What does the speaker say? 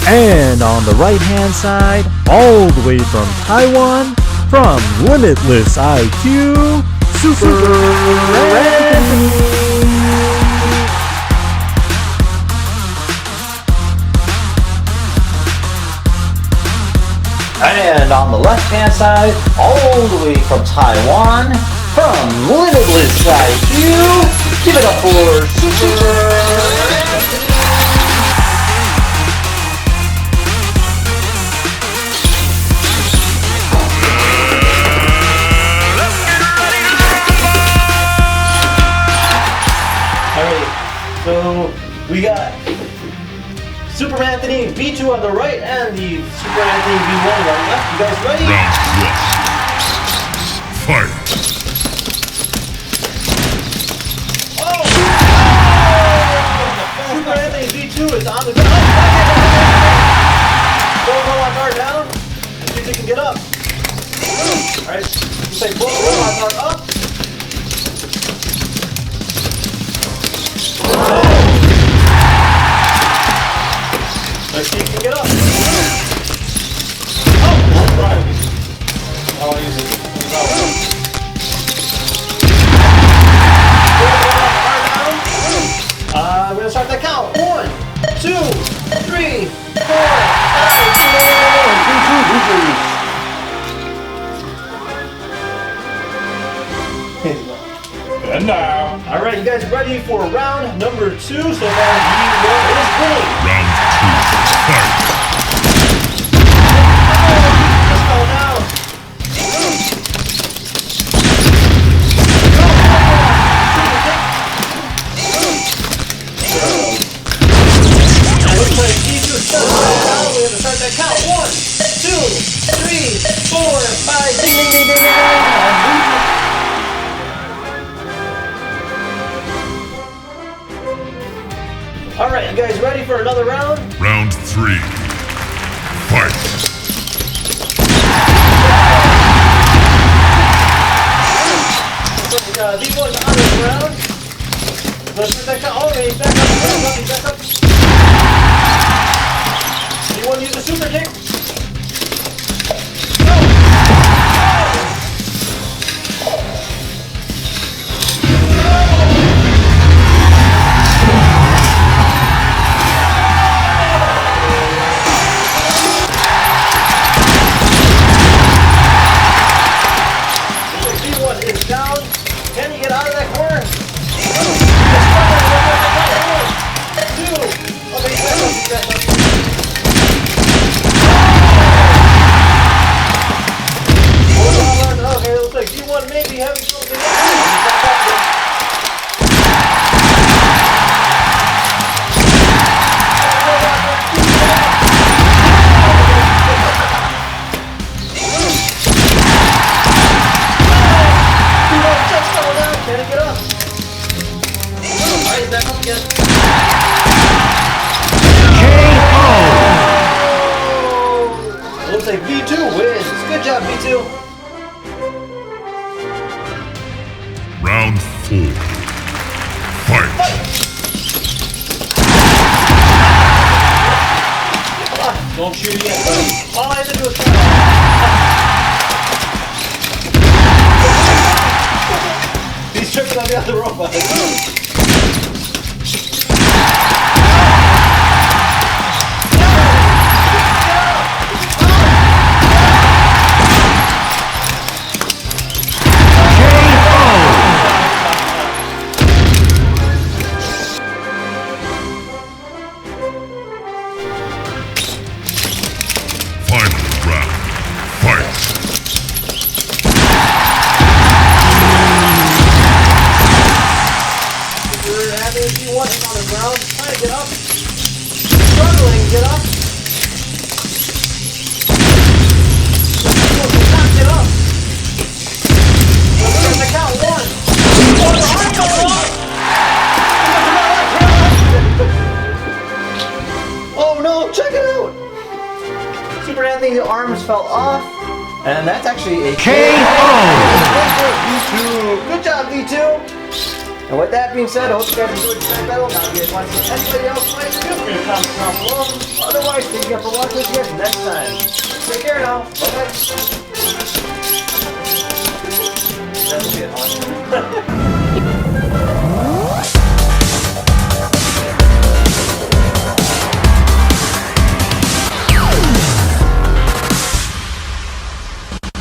And on the right hand side, all the way from Taiwan, from LimitlessIQ, Super Anthony. And on the left hand side, all the way from Taiwan, from LimitlessIQ, give it up for Super. So we got Super Anthony V2 on the right and the Super Anthony V1 on the left. You guys ready? Round one. Fight. Oh! Super Anthony V2 is on the ground. Pull the robot car down and see if they can get up. Alright, you say pull the robot car up. Let's see if you can get up. Oh! Right. I'll use it. We're gonna start the count. 1, 2, 3, 4, 5. And now. Alright, you guys ready for round number 2? So now V1 is winning. Round 2. Fight. Let's go now. Looks like each is starting right now. We have to start that count. 1, 2, 3, 4, 5. Ding, ding, ding, ding, ding. Alright, you guys ready for another round? Round 3. Fight. V1's on this round. Let's put that count. Oh, he's back up. V1 use a super kick. Can you get out of that corner? 2. Okay, back up. Okay, it looks like V1 may be having something. Can he get up? Alright, back up again. KO! Looks like V2 wins. Good job, V2. Round 4. Fight. Don't shoot yet, buddy. All I have to do is He's tripping on the other robot. Final round. Fight. V1 on the ground, trying to get up. Struggling to get up. V1 cannot get up. Let's get the count. 1. Oh no, check it out. Super Anthony's arms fell off. And that's actually a KO! V2. Good job, V2. And with that being said, I hope you guys enjoyed today's battle. Now, if you guys want to see anybody else fight, feel free to comment down below. Otherwise, thank you guys for watching. See you guys next time. Take care now. Bye-bye. That'll be it, huh?